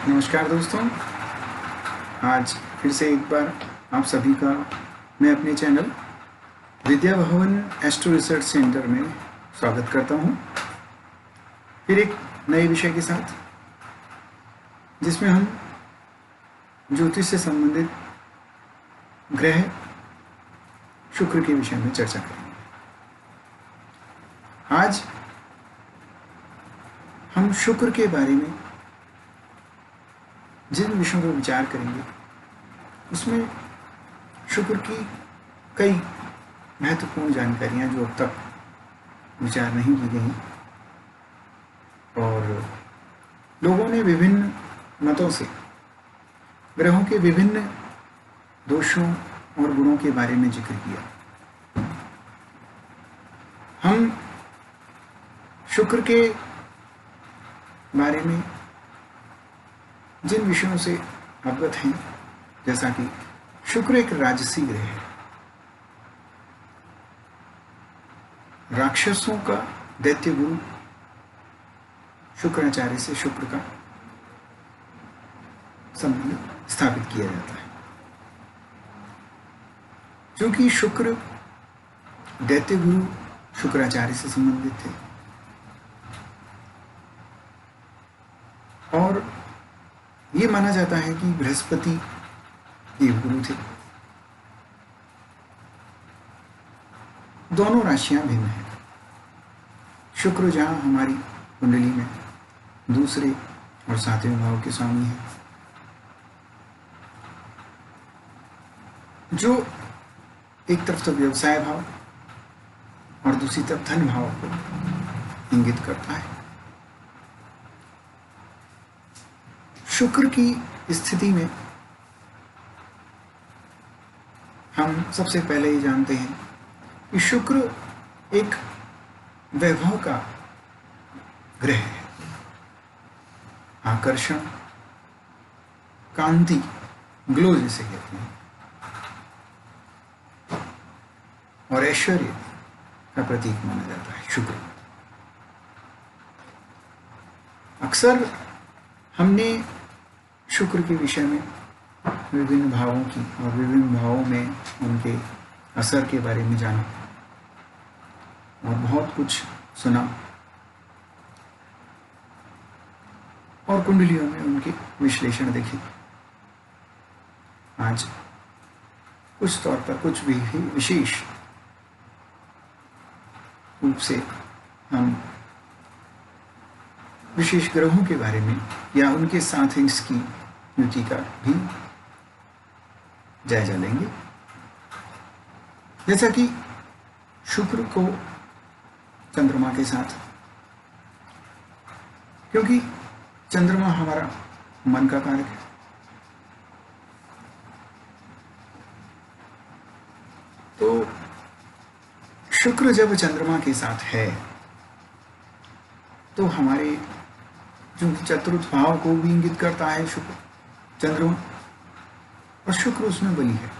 नमस्कार दोस्तों। आज फिर से एक बार आप सभी का मैं अपने channel Vidya Bhavan astro research centre में स्वागत करता हूं, फिर एक नए विषय के साथ, जिसमें हम ज्योतिष से संबंधित ग्रह शुक्र के विषय में चर्चा करेंगे। आज हम शुक्र के बारे में जिन विषयों पर विचार करेंगे उसमें शुक्र की कई महत्वपूर्ण जानकारियां जो अब तक विचार नहीं की गई और लोगों ने विभिन्न मतों से ग्रहों के विभिन्न दोषों और गुणों के बारे में जिक्र किया। हम शुक्र के बारे में जिन विषयों से अवगत हैं, जैसा कि शुक्र एक राजसी ग्रह है, राक्षसों का दैत्य गुरु शुक्राचार्य से शुक्र का संबंध स्थापित किया जाता है। क्योंकि शुक्र दैत्य गुरु शुक्राचार्य से संबंधित थे और ये माना जाता है कि बृहस्पति देवगुरु थे। दोनों राशियां भिन्न हैं। शुक्र जहां हमारी कुंडली में दूसरे और सातवें भाव के स्वामी है, जो एक तरफ तो व्यवसाय भाव और दूसरी तरफ धन भाव को इंगित करता है। शुक्र की स्थिति में हम सबसे पहले ये जानते हैं कि शुक्र एक वैभव का ग्रह है। आकर्षण, कांति, ग्लो जिसे कहते हैं, और ऐश्वर्य का प्रतीक माना जाता है शुक्र। अक्सर हमने शुक्र के विषय में विभिन्न भावों की और विभिन्न भावों में उनके असर के बारे में जाना और बहुत कुछ सुना और कुंडलियों में उनके विश्लेषण देखे। आज कुछ तौर पर कुछ भी विशेष रूप से हम विशेष ग्रहों के बारे में या उनके साथ इसकी युति का भी जायजा लेंगे। जैसा कि शुक्र को चंद्रमा के साथ, क्योंकि चंद्रमा हमारा मन का कारक है, तो शुक्र जब चंद्रमा के साथ है तो हमारे जो चतुर्थ भाव को भी इंगित करता है शुक्र, चंद्रमा, और शुक्र उसमें बली है,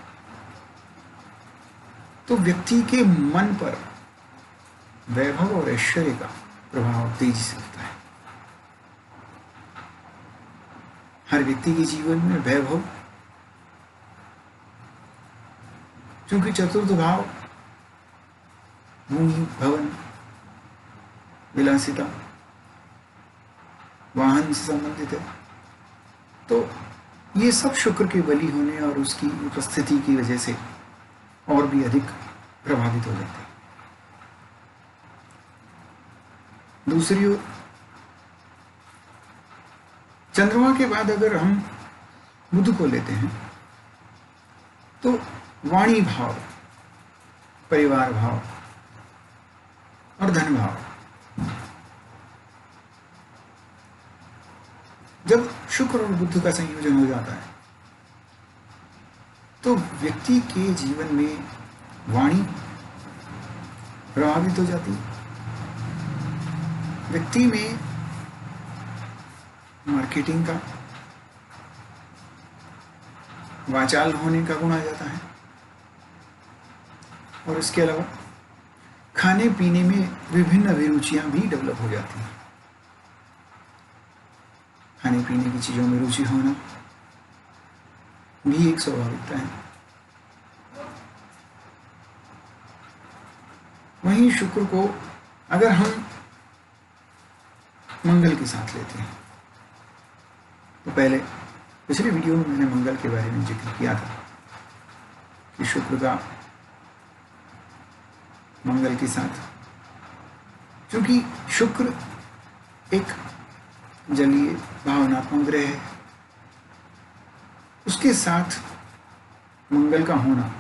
तो व्यक्ति के मन पर वैभव और ऐश्वर्य का प्रभाव तेजी से होता है। हर व्यक्ति के जीवन में वैभव, क्योंकि चतुर्थ भाव भूमि, भवन, विलासिता, वाहन से संबंधित है, तो ये सब शुक्र के बली होने और उसकी उपस्थिति की वजह से और भी अधिक प्रभावित हो जाते हैं। दूसरी ओर चंद्रमा के बाद अगर हम बुध को लेते हैं तो वाणी भाव, परिवार भाव और धन भाव, जब शुक्र और बुध का संयोजन हो जाता है तो व्यक्ति के जीवन में वाणी प्रभावित हो जाती है। व्यक्ति में मार्केटिंग का, वाचाल होने का गुण आ जाता है और इसके अलावा खाने पीने में विभिन्न अभिरुचियां भी डेवलप हो जाती हैं। खाने पीने की चीज़ों में रुचि होना भी एक स्वाभाविकता है। वहीं शुक्र को अगर हम मंगल के साथ लेते हैं, तो पहले पिछले वीडियो में मैंने मंगल के बारे में जिक्र किया था कि शुक्र का मंगल के साथ, क्योंकि शुक्र एक जलीय भावनात्मक ग्रह है, उसके साथ मंगल का होना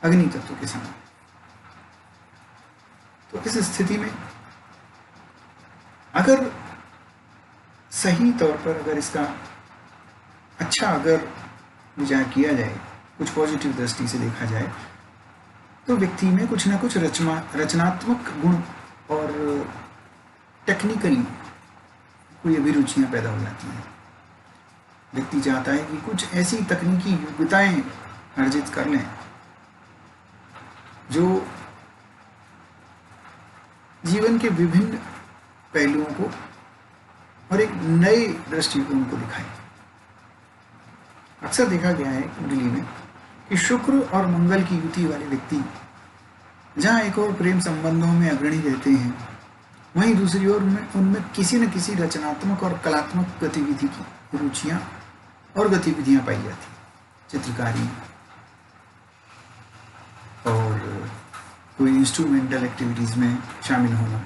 अग्नि तत्व के साथ, तो इस स्थिति में अगर सही तौर पर अगर इसका अच्छा अगर विचार किया जाए, कुछ पॉजिटिव दृष्टि से देखा जाए, तो व्यक्ति में कुछ ना कुछ रचनात्मक गुण और टेक्निकली कोई अभिरुचियाँ पैदा हो जाती हैं। व्यक्ति चाहता है कि कुछ ऐसी तकनीकी योग्यताएं अर्जित कर लें जो जीवन के विभिन्न पहलुओं को और एक नए दृष्टिकोण को दिखाएं। अक्सर देखा गया है कुंडली में कि शुक्र और मंगल की युति वाले व्यक्ति जहाँ एक और प्रेम संबंधों में अग्रणी रहते हैं, वहीं दूसरी ओर उनमें किसी न किसी रचनात्मक और कलात्मक गतिविधि की रुचियाँ और गतिविधियाँ पाई जाती हैं। चित्रकारी और कोई इंस्ट्रूमेंटल एक्टिविटीज़ में शामिल होना,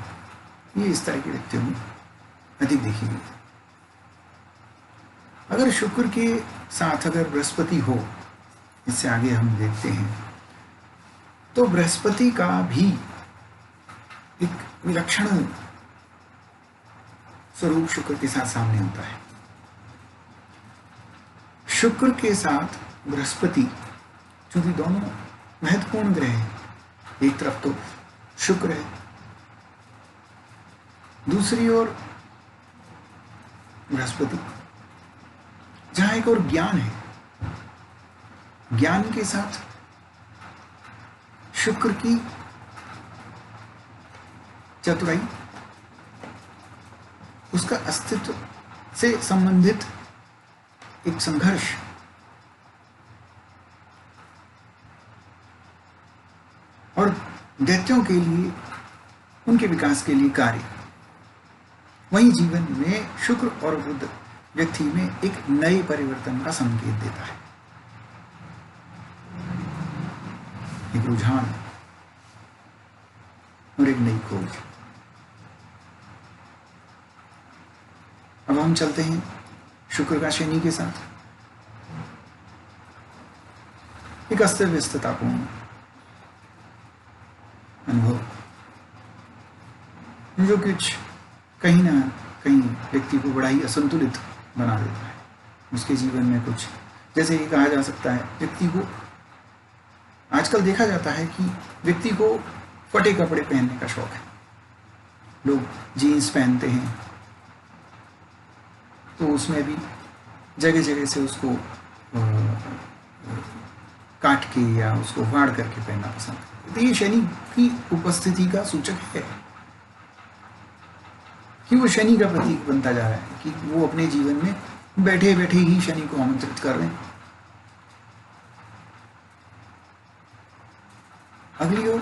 ये इस तरह के व्यक्तियों में अधिक देखी गई। अगर शुक्र के साथ अगर बृहस्पति हो, इससे आगे हम देखते हैं, तो बृहस्पति का भी एक विलक्षण स्वरूप शुक्र के साथ सामने होता है। शुक्र के साथ बृहस्पति, चूंकि दोनों महत्वपूर्ण ग्रह हैं, एक तरफ तो शुक्र है, दूसरी ओर बृहस्पति, जहां एक और ज्ञान है, ज्ञान के साथ शुक्र की चतुराई, उसका अस्तित्व से संबंधित एक संघर्ष, और दैत्यों के लिए उनके विकास के लिए कार्य। वहीं जीवन में शुक्र और बुध व्यक्ति में एक नए परिवर्तन का संकेत देता है, एक रुझान और एक नई खोज। अब हम चलते हैं शुक्र का शनि के साथ, एक अस्त व्यस्ततापूर्ण अनुभव, जो कुछ कहीं ना कहीं व्यक्ति को बड़ा ही असंतुलित बना देता है। उसके जीवन में कुछ, जैसे ये कहा जा सकता है, व्यक्ति को आजकल देखा जाता है कि व्यक्ति को फटे कपड़े पहनने का शौक है। लोग जीन्स पहनते हैं तो उसमें भी जगह जगह से उसको काट के या उसको फाड़ करके पहनना पसंद है। तो ये शनि की उपस्थिति का सूचक है कि वो शनि का प्रतीक बनता जा रहा है, कि वो अपने जीवन में बैठे बैठे ही शनि को आमंत्रित कर रहे हैं। अगली ओर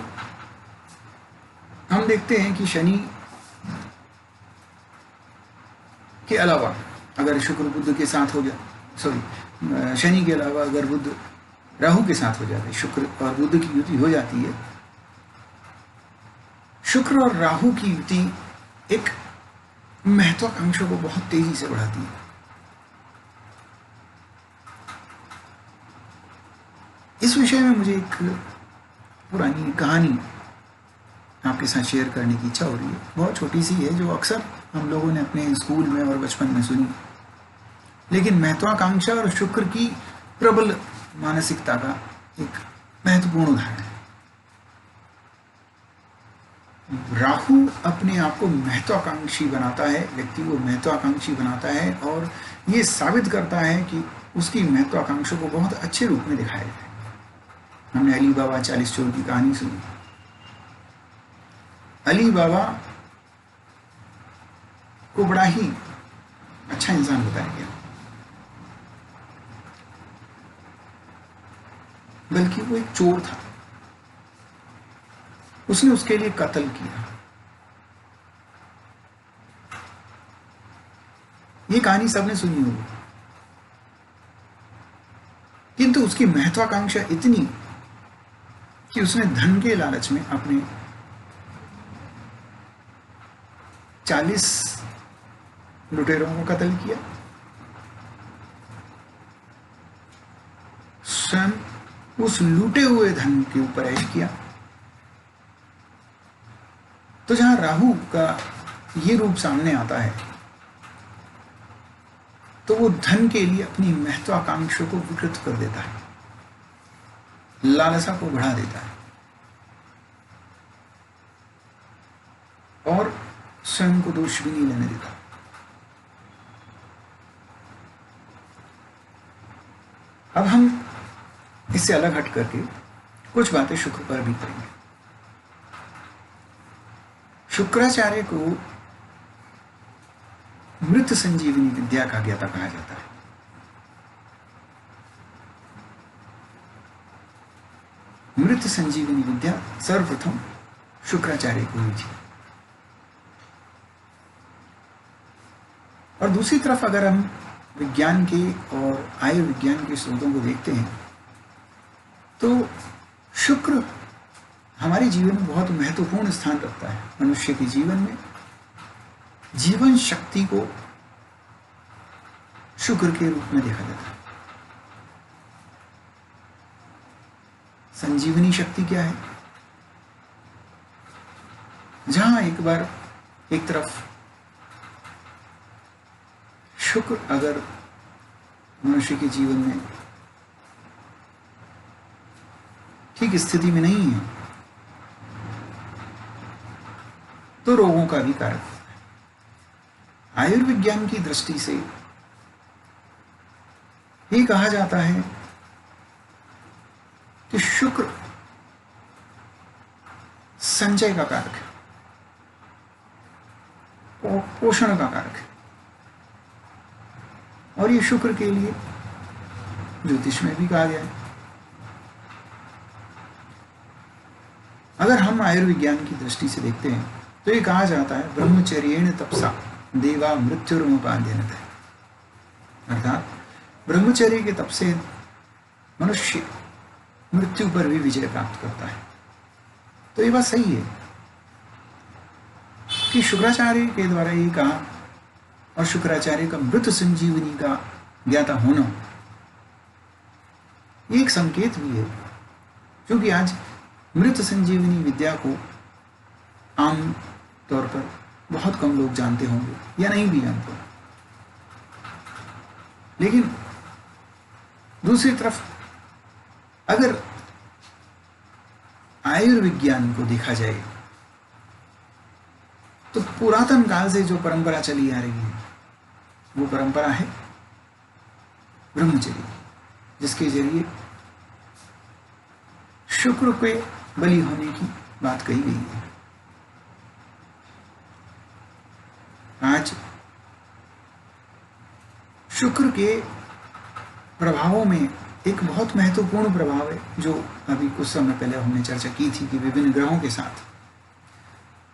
हम देखते हैं कि शनि के अलावा अगर शुक्र बुध के साथ हो जाए, शनि के अलावा अगर बुध राहु के साथ हो जाता है, शुक्र और बुध की युति हो जाती है, शुक्र और राहु की युति एक महत्वाकांक्षा को बहुत तेजी से बढ़ाती है। इस विषय में मुझे एक पुरानी कहानी आपके साथ शेयर करने की इच्छा हो रही है। बहुत छोटी सी है, जो अक्सर हम लोगों ने अपने स्कूल में और बचपन में सुनी, लेकिन महत्वाकांक्षा और शुक्र की प्रबल मानसिकता का एक महत्वपूर्ण उदाहरण है। राहु अपने आप को महत्वाकांक्षी बनाता है, व्यक्ति को महत्वाकांक्षी बनाता है, और ये साबित करता है कि उसकी महत्वाकांक्षा को बहुत अच्छे रूप में दिखाया जाए। हमने अली बाबा 40 चोर की कहानी सुनी। अली बाबा को बड़ा ही अच्छा इंसान बताया गया, बल्कि वो एक चोर था। उसने उसके लिए कत्ल किया। ये कहानी सबने सुनी होगी, किंतु उसकी महत्वाकांक्षा इतनी कि उसने धन के लालच में अपने 40 लुटेरों को कत्ल किया, स्वयं उस लूटे हुए धन के ऊपर ऐश किया। तो जहां राहु का ये रूप सामने आता है, तो वो धन के लिए अपनी महत्वाकांक्षा को विकृत कर देता है, लालसा को बढ़ा देता है और स्वयं को दोष भी नहीं लेने देता। अब हम इससे अलग हट करके कुछ बातें शुक्र पर भी करेंगे। शुक्राचार्य को मृत संजीवनी विद्या का ज्ञाता कहा जाता है। मृत संजीवनी विद्या सर्वप्रथम शुक्राचार्य को हुई थी। और दूसरी तरफ अगर हम विज्ञान के और आयुर्विज्ञान के स्रोतों को देखते हैं, तो शुक्र हमारे जीवन में बहुत महत्वपूर्ण स्थान रखता है। मनुष्य के जीवन में जीवन शक्ति को शुक्र के रूप में देखा जाता है। संजीवनी शक्ति क्या है? जहां एक बार एक तरफ शुक्र अगर मनुष्य के जीवन में ठीक स्थिति में नहीं है, तो रोगों का भी कारक होता है। आयुर्विज्ञान की दृष्टि से ये कहा जाता है कि शुक्र संचय का कारक है, पोषण का कारक है। और ये शुक्र के लिए ज्योतिष में भी कहा गया है। अगर हम आयुर्विज्ञान की दृष्टि से देखते हैं, तो ये कहा जाता है ब्रह्मचर्येण तपसा देवा मृत्युर्मुपाद्यन्ते, अर्थात ब्रह्मचर्य के तप से मनुष्य मृत्यु पर भी विजय प्राप्त करता है। तो ये बात सही है कि शुक्राचार्य के द्वारा ये कहा, और शुक्राचार्य का मृत संजीवनी का ज्ञाता होना ये एक संकेत भी है, क्योंकि आज मृत संजीवनी विद्या को आम तौर पर बहुत कम लोग जानते होंगे या नहीं भी जानते। लेकिन दूसरी तरफ अगर आयुर्विज्ञान को देखा जाए, तो पुरातन काल से जो परंपरा चली आ रही है, वो परंपरा है ब्रह्मचर्य, जिसके जरिए शुक्र के बलि होने की बात कही गई है। आज शुक्र के प्रभावों में एक बहुत महत्वपूर्ण प्रभाव है, जो अभी कुछ समय पहले हमने चर्चा की थी कि विभिन्न ग्रहों के साथ।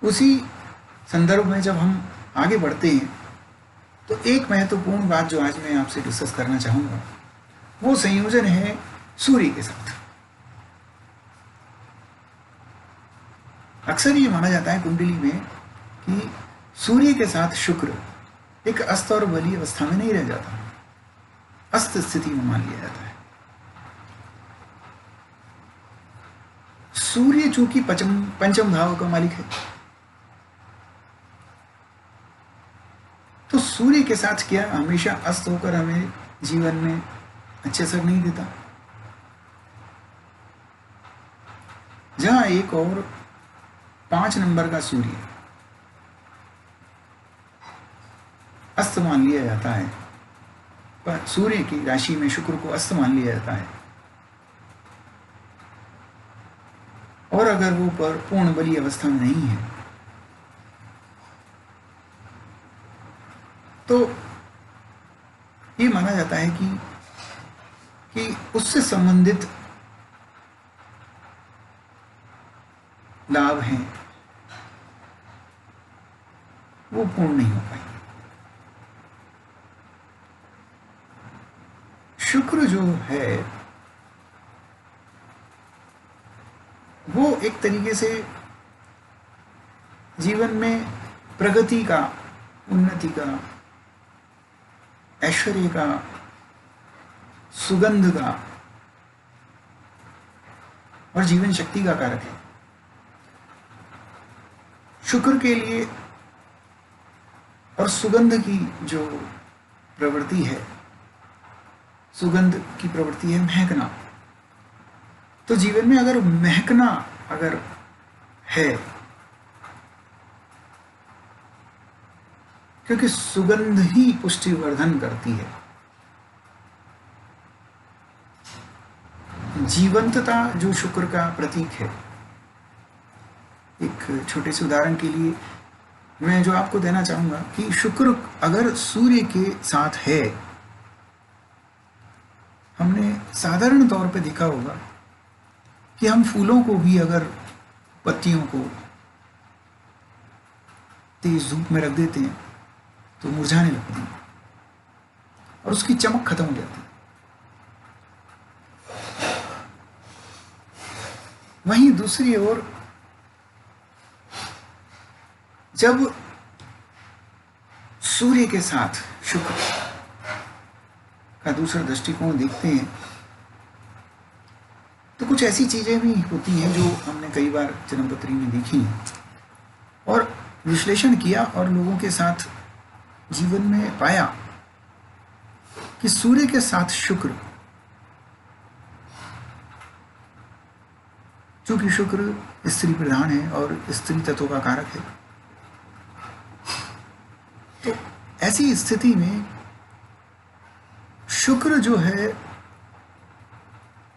उसी संदर्भ में जब हम आगे बढ़ते हैं, तो एक महत्वपूर्ण बात जो आज मैं आपसे डिस्कस करना चाहूँगा, वो संयोजन है सूर्य के साथ। अक्सर ये माना जाता है कुंडली में कि सूर्य के साथ शुक्र एक अस्त और बली अवस्था में नहीं रह जाता, अस्त स्थिति में मान लिया जाता है। सूर्य चूंकि पंचम भाव का मालिक है, तो सूर्य के साथ क्या हमेशा अस्त होकर हमें जीवन में अच्छे असर नहीं देता। जहां एक और 5 नंबर का सूर्य अस्त मान लिया जाता है, पर सूर्य की राशि में शुक्र को अस्त मान लिया जाता है, और अगर वो पर पूर्ण बली अवस्था में नहीं है, तो ये माना जाता है कि उससे संबंधित लाभ हैं वो पूर्ण नहीं हो पाएंगे। शुक्र जो है वो एक तरीके से जीवन में प्रगति का, उन्नति का, ऐश्वर्य का, सुगंध का और जीवन शक्ति का कारक है। शुक्र के लिए और सुगंध की जो प्रवृत्ति है, सुगंध की प्रवृत्ति है महकना। तो जीवन में अगर महकना अगर है, क्योंकि सुगंध ही पुष्टिवर्धन करती है। जीवंतता जो शुक्र का प्रतीक है। एक छोटे से उदाहरण के लिए मैं जो आपको देना चाहूंगा कि शुक्र अगर सूर्य के साथ है, हमने साधारण तौर पे देखा होगा कि हम फूलों को भी अगर पत्तियों को तेज धूप में रख देते हैं तो मुरझाने लगती हैं और उसकी चमक खत्म हो जाती है। वहीं दूसरी ओर जब सूर्य के साथ शुक्र का दूसरा दृष्टिकोण देखते हैं तो कुछ ऐसी चीजें भी होती हैं जो हमने कई बार जन्मपत्री में देखी और विश्लेषण किया और लोगों के साथ जीवन में पाया कि सूर्य के साथ शुक्र, चूंकि शुक्र स्त्री प्रधान है और स्त्री तत्व का कारक है, तो ऐसी स्थिति में शुक्र जो है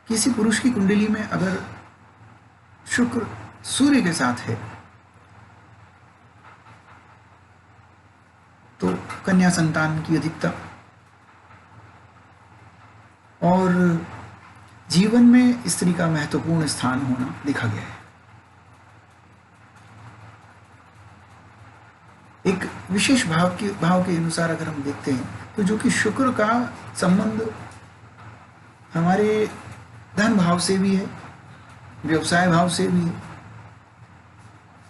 किसी पुरुष की कुंडली में अगर शुक्र सूर्य के साथ है तो कन्या संतान की अधिकता और जीवन में स्त्री का महत्वपूर्ण स्थान होना देखा गया है। एक विशेष भाव के अनुसार अगर हम देखते हैं तो जो कि शुक्र का संबंध हमारे धन भाव से भी है, व्यवसाय भाव से भी है।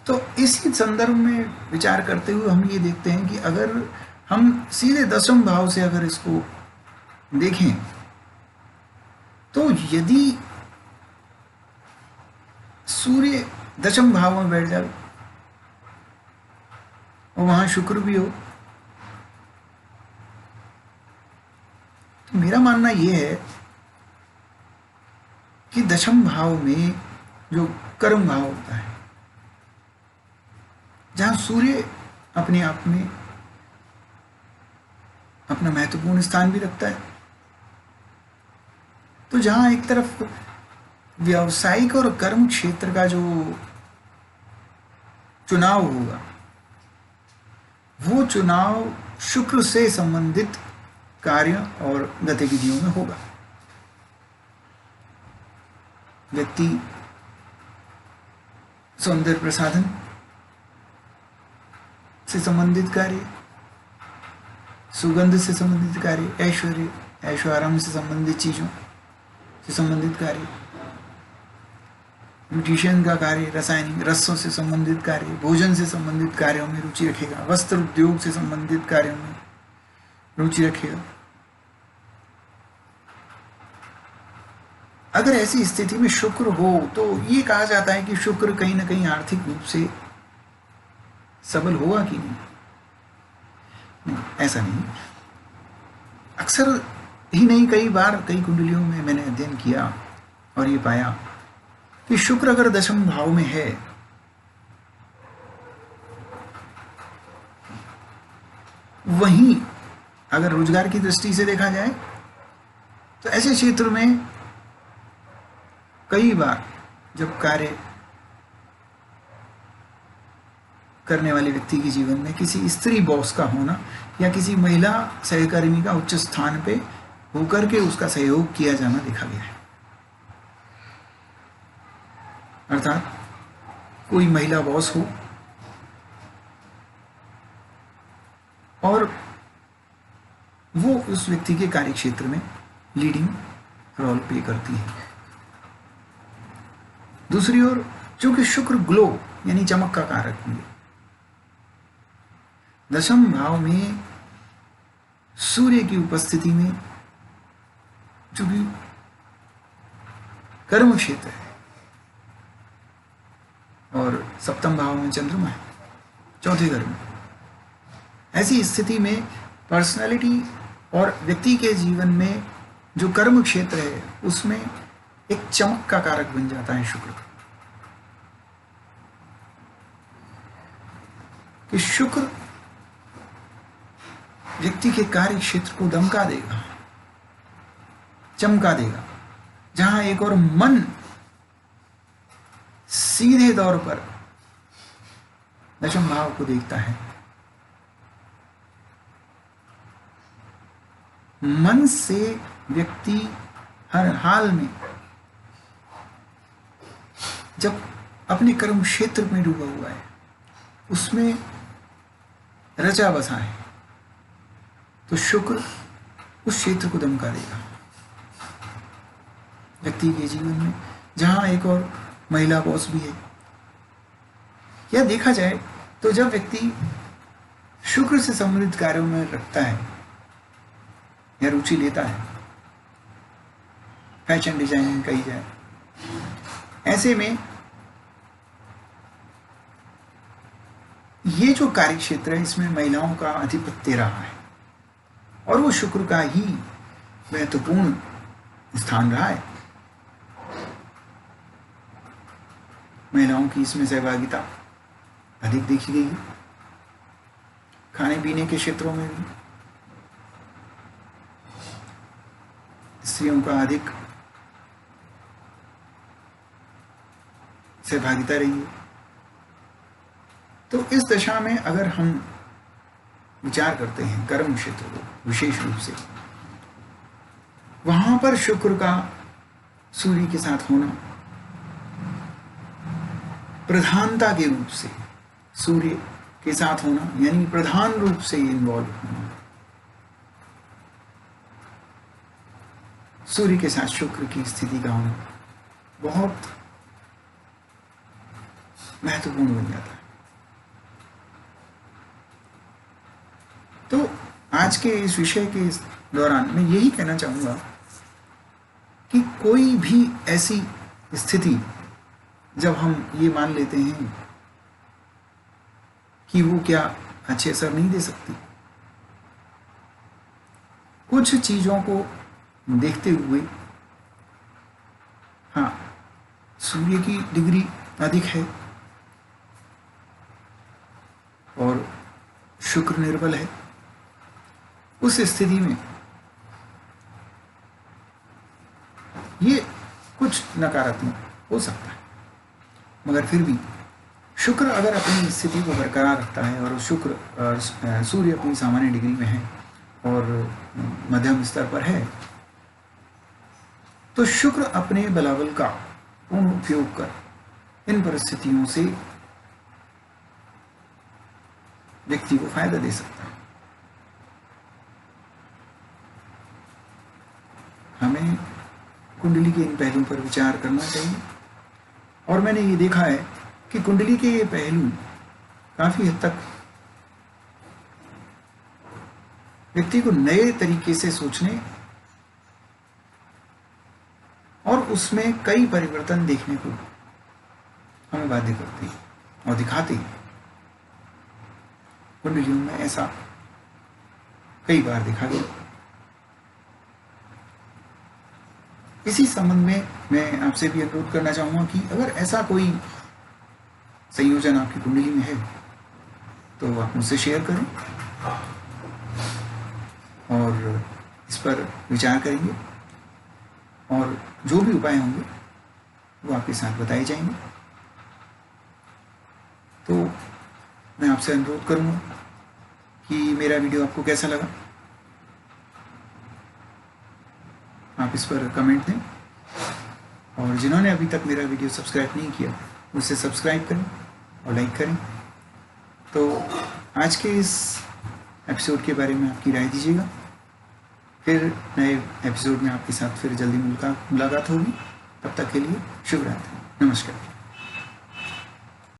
तो इसी संदर्भ में विचार करते हुए हम ये देखते हैं कि अगर हम सीधे दशम भाव से अगर इसको देखें तो यदि सूर्य दशम भाव में बैठ जाए और वहां शुक्र भी हो तो मेरा मानना यह है कि दशम भाव में जो कर्म भाव होता है, जहां सूर्य अपने आप में अपना महत्वपूर्ण स्थान भी रखता है, तो जहां एक तरफ व्यावसायिक और कर्म क्षेत्र का जो चुनाव होगा वो चुनाव शुक्र से संबंधित कार्य और गतिविधियों में होगा। व्यक्ति सौंदर्य प्रसाधन से संबंधित कार्य, सुगंध से संबंधित कार्य, ऐश्वर्य से संबंधित चीजों से संबंधित कार्य, ब्यूटिशियन का कार्य, रासायनिक रसों से संबंधित कार्य, भोजन से संबंधित कार्यों में रुचि रखेगा, वस्त्र उद्योग से संबंधित कार्यों में रुचि रखेगा। अगर ऐसी स्थिति में शुक्र हो तो ये कहा जाता है कि शुक्र कहीं ना कहीं आर्थिक रूप से सबल होगा कि नहीं, ऐसा नहीं। अक्सर ही नहीं, कई बार कई कुंडलियों में मैंने अध्ययन किया और ये पाया कि शुक्र अगर दशम भाव में है वहीं अगर रोजगार की दृष्टि से देखा जाए तो ऐसे क्षेत्र में कई बार जब कार्य करने वाले व्यक्ति के जीवन में किसी स्त्री बॉस का होना या किसी महिला सहकर्मी का उच्च स्थान पे होकर के उसका सहयोग किया जाना देखा गया है। अर्थात कोई महिला बॉस हो और वो उस व्यक्ति के कार्य क्षेत्र में लीडिंग रोल प्ले करती है। दूसरी ओर चूंकि शुक्र ग्लो यानी चमक का कारक है, दशम भाव में सूर्य की उपस्थिति में चूंकि कर्म क्षेत्र है और सप्तम भाव में चंद्रमा है, चौथे घर में, ऐसी स्थिति में पर्सनालिटी और व्यक्ति के जीवन में जो कर्म क्षेत्र है उसमें एक चमक का कारक बन जाता है शुक्र, कि शुक्र व्यक्ति के कार्य क्षेत्र को दमका देगा, चमका देगा। जहां एक और मन सीधे तौर पर दशम भाव को देखता है, मन से व्यक्ति हर हाल में जब अपने कर्म क्षेत्र में डूबा हुआ है, उसमें रचा बसा है, तो शुक्र उस क्षेत्र को दमका देगा। व्यक्ति के जीवन में जहां एक और महिला बॉस भी है, या देखा जाए तो जब व्यक्ति शुक्र से संबंधित कार्यों में रखता है या रुचि लेता है, फैशन डिजाइनिंग कही जाए, ऐसे में ये जो कार्य क्षेत्र है इसमें महिलाओं का आधिपत्य रहा है और वो शुक्र का ही महत्वपूर्ण स्थान रहा है। महिलाओं की इसमें सहभागिता अधिक देखी गई है, खाने पीने के क्षेत्रों में भी स्त्रियों का अधिक सहभागिता रही है। तो इस दशा में अगर हम विचार करते हैं कर्म क्षेत्र को विशेष रूप से, वहां पर शुक्र का सूर्य के साथ होना, प्रधानता के रूप से सूर्य के साथ होना यानी प्रधान रूप से इन्वॉल्व होना, सूर्य के साथ शुक्र की स्थिति का होना बहुत महत्वपूर्ण बन जाता है। तो आज के इस विषय के दौरान मैं यही कहना चाहूंगा कि कोई भी ऐसी स्थिति जब हम ये मान लेते हैं कि वो क्या अच्छे असर नहीं दे सकती, कुछ चीजों को देखते हुए, हाँ सूर्य की डिग्री अधिक है और शुक्र निर्बल है, उस स्थिति में ये कुछ नकारात्मक हो सकता है, मगर फिर भी शुक्र अगर अपनी स्थिति को बरकरार रखता है और सूर्य अपनी सामान्य डिग्री में है और मध्यम स्तर पर है, तो शुक्र अपने बलाबल का पूर्ण उपयोग कर इन परिस्थितियों से व्यक्ति को फायदा दे सकता है। हमें कुंडली के इन पहलुओं पर विचार करना चाहिए और मैंने ये देखा है कि कुंडली के ये पहलू काफी हद तक व्यक्ति को नए तरीके से सोचने और उसमें कई परिवर्तन देखने को हमें बाध्य करती है और दिखाती है। कुंडलियों में ऐसा कई बार देखा गया। इसी संबंध में मैं आपसे भी अनुरोध करना चाहूंगा कि अगर ऐसा कोई संयोजन आपकी कुंडली में है तो आप मुझसे शेयर करें और इस पर विचार करेंगे और जो भी उपाय होंगे वो आपके साथ बताए जाएंगे। तो मैं आपसे अनुरोध करूँगा कि मेरा वीडियो आपको कैसा लगा आप इस पर कमेंट दें, और जिन्होंने अभी तक मेरा वीडियो सब्सक्राइब नहीं किया उसे सब्सक्राइब करें और लाइक करें। तो आज के इस एपिसोड के बारे में आपकी राय दीजिएगा। फिर नए एपिसोड में आपके साथ फिर जल्दी मुलाकात होगी। तब तक के लिए शुभ रात्रि, नमस्कार।